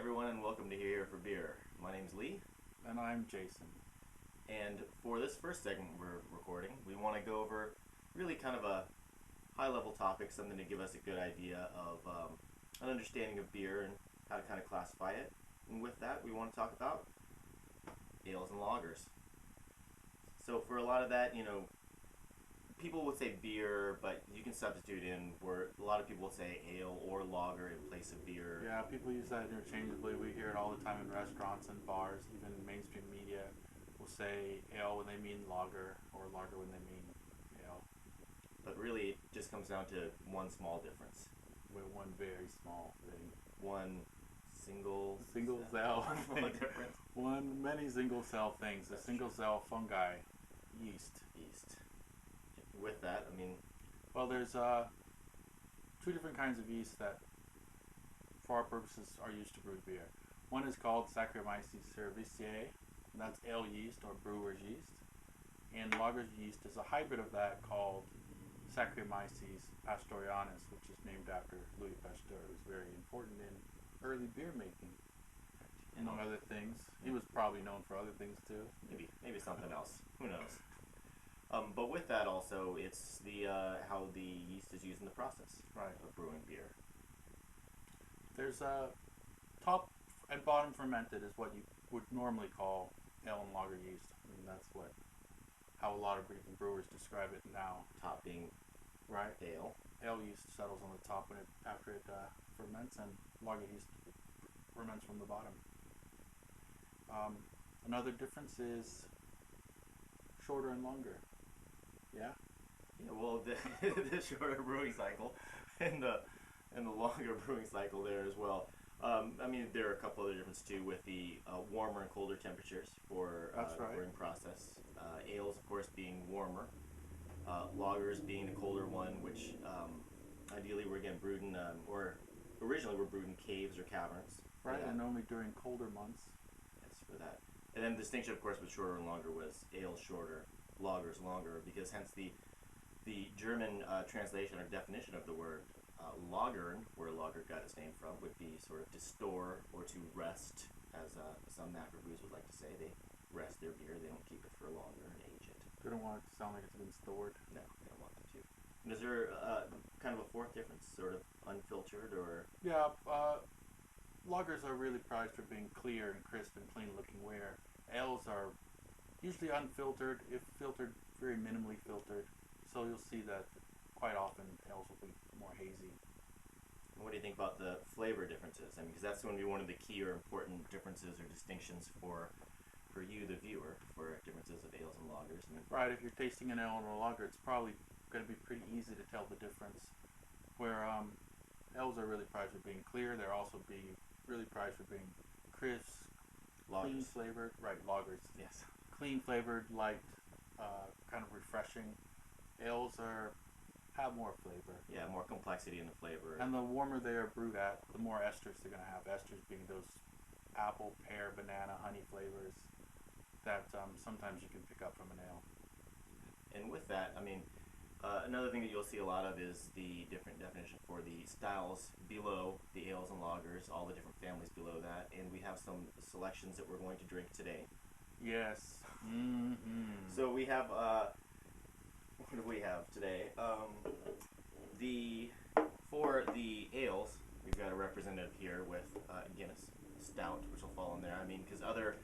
everyone, and welcome to Here for Beer. My name's Lee, And I'm Jason. and for this first segment we're recording, we want to go over really kind of a high-level topic, something to give us a good idea of an understanding of beer and how to kind of classify it. And with that, we want to talk about ales and lagers. So for a lot of that, people would say beer, but you can substitute in where a lot of people will say ale or lager in place of beer. Yeah, people use that interchangeably. We hear it all the time in restaurants and bars. Even mainstream media will say ale when they mean lager, or lager when they mean ale. But really, it just comes down to one small difference. With one very small thing. One single cell one difference. Many single cell things. A single cell fungi, yeast. With that, Well, there's two different kinds of yeast that, for our purposes, are used to brew beer. One is called Saccharomyces cerevisiae, and that's ale yeast or brewer's yeast. And lager's yeast is a hybrid of that called Saccharomyces pastorianus, which is named after Louis Pasteur, who's very important in early beer making, among other things. He was probably known for other things too. Maybe something else. Who knows? But with that also, it's the how the yeast is used in the process of brewing beer. There's top and bottom fermented is what you would normally call ale and lager yeast. That's how a lot of brewers describe it now. Top being ale. Ale yeast settles on the top after it ferments, and lager yeast ferments from the bottom. Another difference is shorter and longer. Yeah. Well, the shorter brewing cycle and the longer brewing cycle there as well. There are a couple other differences too with the warmer and colder temperatures for the brewing process. Ales, of course, being warmer. Lagers being the colder one, which ideally were again brewed in, or originally were brewed in caves or caverns. Right, and only during colder months. Yes, for that. And then the distinction, of course, with shorter and longer was ales shorter, lagers longer, because hence the German translation or definition of the word lagern, where lager got its name from, would be sort of to store or to rest, as some macrobrews would like to say. They rest their beer; they don't keep it for longer and age it. They don't want it to sound like it's been stored. No, they don't want it to. And is there kind of a fourth difference, sort of unfiltered or? Yeah, lagers are really prized for being clear and crisp and clean looking, where ales are usually unfiltered, if filtered, very minimally filtered. So you'll see that quite often ales will be more hazy. What do you think about the flavor differences? Because that's going to be one of the key or important differences or distinctions for you, the viewer, for differences of ales and lagers. Right, if you're tasting an ale and a lager, it's probably going to be pretty easy to tell the difference. Where ales are really prized for being clear, they're also really prized for being crisp, clean flavored. Right, lagers. Yes. Clean flavored, light, kind of refreshing. Ales have more flavor. Yeah, more complexity in the flavor. And the warmer they are brewed at, the more esters they're going to have. Esters being those apple, pear, banana, honey flavors that sometimes you can pick up from an ale. And with that, another thing that you'll see a lot of is the different definition for the styles below the ales and lagers, all the different families below that, and we have some selections that we're going to drink today. Yes. Mm-hmm. So we have, what do we have today? For the ales, we've got a representative here with Guinness Stout, which will fall in there. Because other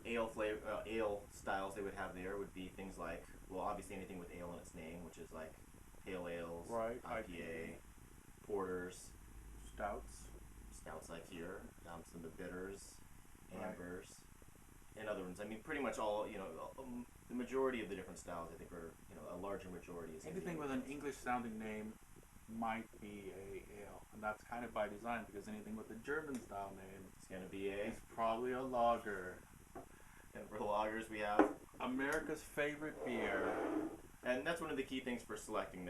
ale styles they would have there would be things like, well, obviously anything with ale in its name, which is like pale ales, IPA, porters, stouts like here, some of the bitters, ambers, and other ones. Pretty much all, the majority of the different styles, I think, are, a larger majority is anything with an English sounding name might be a ale, and that's kind of by design, because anything with a German style name is going to be is probably a lager. And for lagers we have America's favorite beer. And that's one of the key things for selecting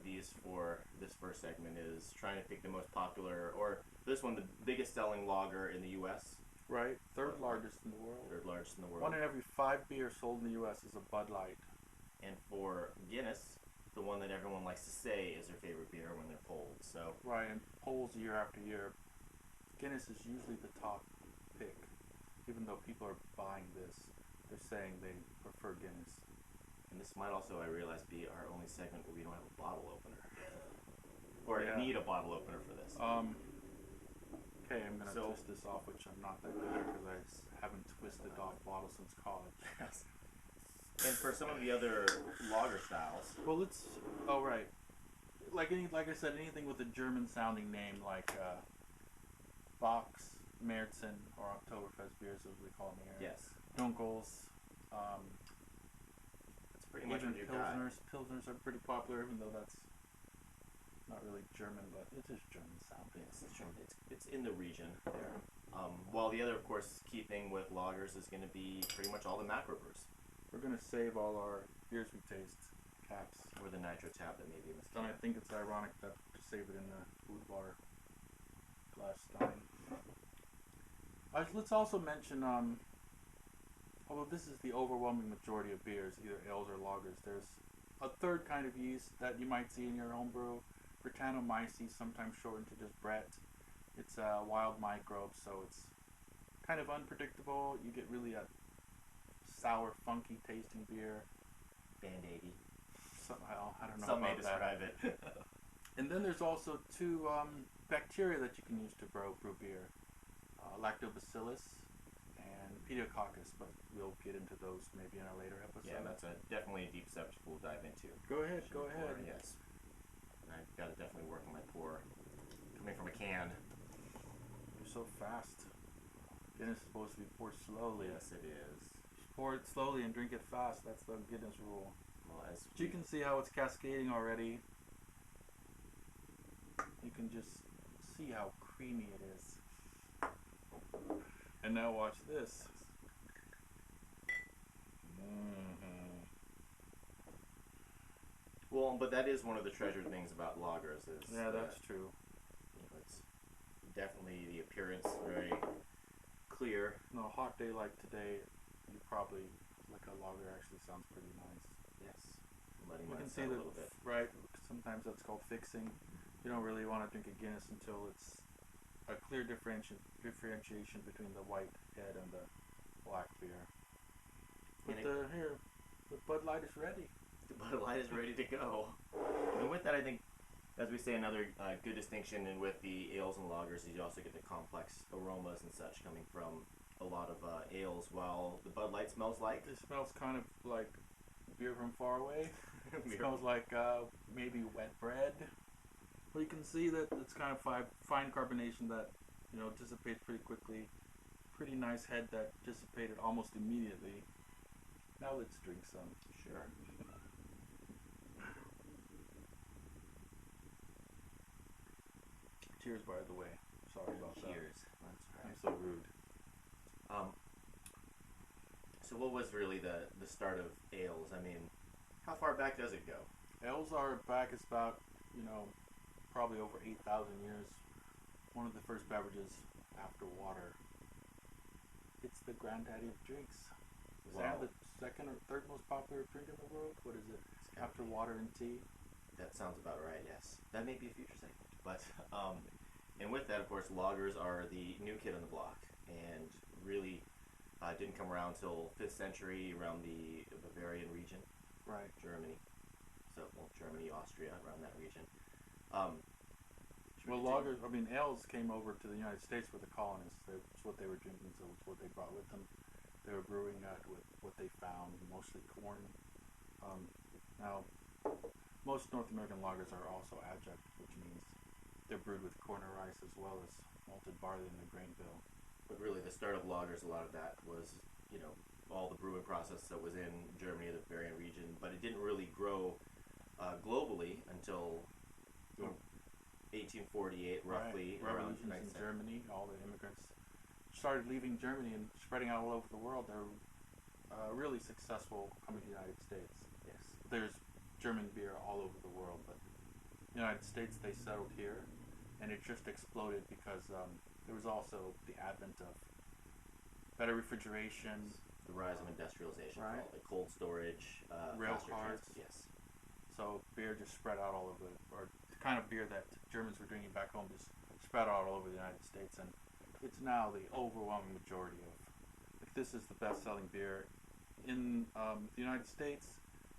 these for this first segment, is trying to pick the most popular, or this one, the biggest selling lager in the U.S. Right, third largest in the world. Third largest in the world. 1 in every 5 beers sold in the U.S. is a Bud Light. And for Guinness, the one that everyone likes to say is their favorite beer when they're polled. So right, and polls year after year Guinness is usually the top pick. Even though people are buying this, they're saying they prefer Guinness. And this might also, I realize, be our only segment where we don't have a bottle opener. Or Yeah. need a bottle opener for this. Okay, I'm gonna So- twist this off, which I'm not that good at because haven't twisted off bottles since college. Yes. And for some of the other lager styles, Well, let's. Oh, right. Like I said, anything with a German-sounding name, like Box, Märzen, or Oktoberfest beers, as we call them here. yes, Dunkels. that's pretty much Even what you got. Pilsners are pretty popular, even though that's not really German, but it is German-sounding. Yes, it's true. It's in the region. There. While the other, of course, key thing with lagers is going to be pretty much all the macro brews. We're gonna save all our beers we taste caps. Or the nitro tab that may be in this And I can. think it's ironic that to save it in the food bar glass stein. Let's also mention, although this is the overwhelming majority of beers, either ales or lagers, there's a third kind of yeast that you might see in your homebrew, Brettanomyces, sometimes shortened to just Brett. It's a wild microbe, so it's kind of unpredictable. You get really a sour, funky tasting beer. Band-Aidy. Somehow, I don't know Some may about that. describe it. And then there's also two bacteria that you can use to brew beer. Lactobacillus and Pediococcus, but we'll get into those maybe in a later episode. Yeah, that's definitely a deep subject we'll dive into. Go ahead, go Pour, ahead. yes. I've got to definitely work on my pour. Coming from a can. You're so fast. Guinness is supposed to be poured slowly. Yes, it is. Pour it slowly and drink it fast. That's the Guinness rule. Well, as But you can see how it's cascading already. You can just see how creamy it is. And now watch this. Well, but that is one of the treasured things about lagers is Yeah, that, that's true. it's definitely the appearance very clear. On a hot day like today, you probably like a lager actually sounds pretty nice. Yes. Letting You mine can see set a that, little bit. right? Sometimes that's called fixing. You don't really want to drink a Guinness until it's a clear differentiation between the white head and the black beer. But And here, the Bud Light is ready. The Bud Light is ready to go. And with that, I think, as we say, another good distinction and with the ales and lagers is you also get the complex aromas and such coming from a lot of ales, while the Bud Light smells like It smells kind of like beer from far away. It smells like maybe wet bread. Well, you can see that it's kind of fine carbonation that dissipates pretty quickly. Pretty nice head that dissipated almost immediately. Now let's drink some. Sure. Cheers, by the way. Sorry about Cheers. that. That's I'm so rude. So what was really the start of ales? I mean, how far back does it go? Ales are back. It's about probably over 8,000 years. One of the first beverages after water. It's the granddaddy of drinks. Is that Wow. the second or third most popular drink in the world? What is it? It's gotta After be. water and tea? That sounds about right, yes. That may be a future segment. But, and with that, of course, lagers are the new kid on the block and really didn't come around until 5th century around the Bavarian region, Right. Germany. So, well, Germany, Austria, around that region. Well, ales came over to the United States with the colonists. That's what they were drinking, so it's what they brought with them. They were brewing with what they found, mostly corn. Now, most North American lagers are also adjunct, which means they're brewed with corn or rice as well as malted barley in the grain bill. But really, the start of lagers, a lot of that was, all the brewing process that was in Germany, the Bavarian region. But it didn't really grow globally until 1848, roughly. Right. Around Revolutions in 19th century. Germany, all the immigrants started leaving Germany and spreading out all over the world. They're really successful coming to the United States. Yes. There's German beer all over the world, but the United States, they settled here, and it just exploded because there was also the advent of better refrigeration, The rise of industrialization, Right. all the cold storage, Rail faster cars. transport. Yes. so beer just spread out all over, or the kind of beer that Germans were drinking back home just spread out all over the United States, and it's now the overwhelming majority of. If this is the best-selling beer in the United States,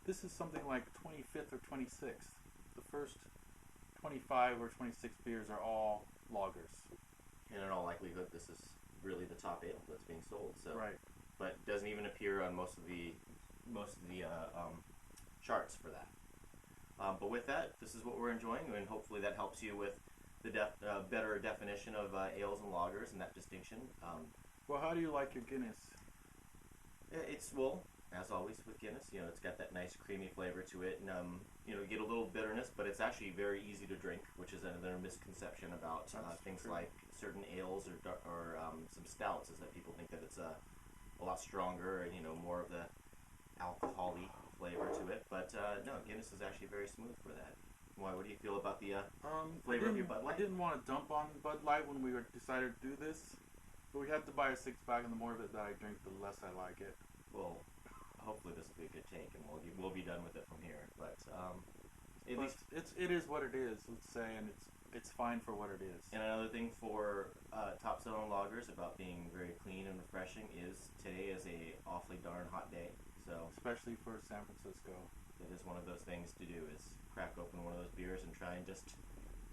this is something like 25th or 26th. The first 25 or 26 beers are all lagers. And in all likelihood, this is really the top ale that's being sold. So, Right. but it doesn't even appear on most of the charts for that. But with that, this is what we're enjoying, and hopefully that helps you with the better definition of ales and lagers and that distinction. Well, how do you like your Guinness? It's, well, as always with Guinness, it's got that nice creamy flavor to it, and you get a little bitterness, but it's actually very easy to drink, which is another misconception about things true. like certain ales or some stouts, is that people think that it's a lot stronger and more of the alcohol-y flavor to it. But no, Guinness is actually very smooth for that. Why? What do you feel about the flavor of your Bud Light? I didn't want to dump on Bud Light when we decided to do this, but we had to buy a 6-pack, and the more of it that I drink, the less I like it. Well, hopefully this will be a good take, and we'll be done with it from here. But at least it is what it is. Let's say, and it's fine for what it is. And another thing for top selling lagers about being very clean and refreshing is today is a awfully darn hot day. So Especially for San Francisco. it is one of those things to do, is crack open one of those beers and try and just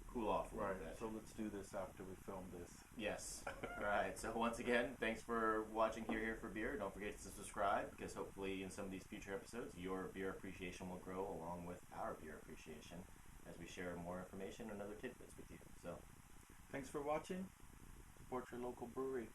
cool off a little bit. So let's do this after we film this. Yes. All right. So once again, thanks for watching Here for Beer. Don't forget to subscribe, because hopefully in some of these future episodes, your beer appreciation will grow along with our beer appreciation as we share more information and other tidbits with you. So Thanks for watching. Support your local brewery.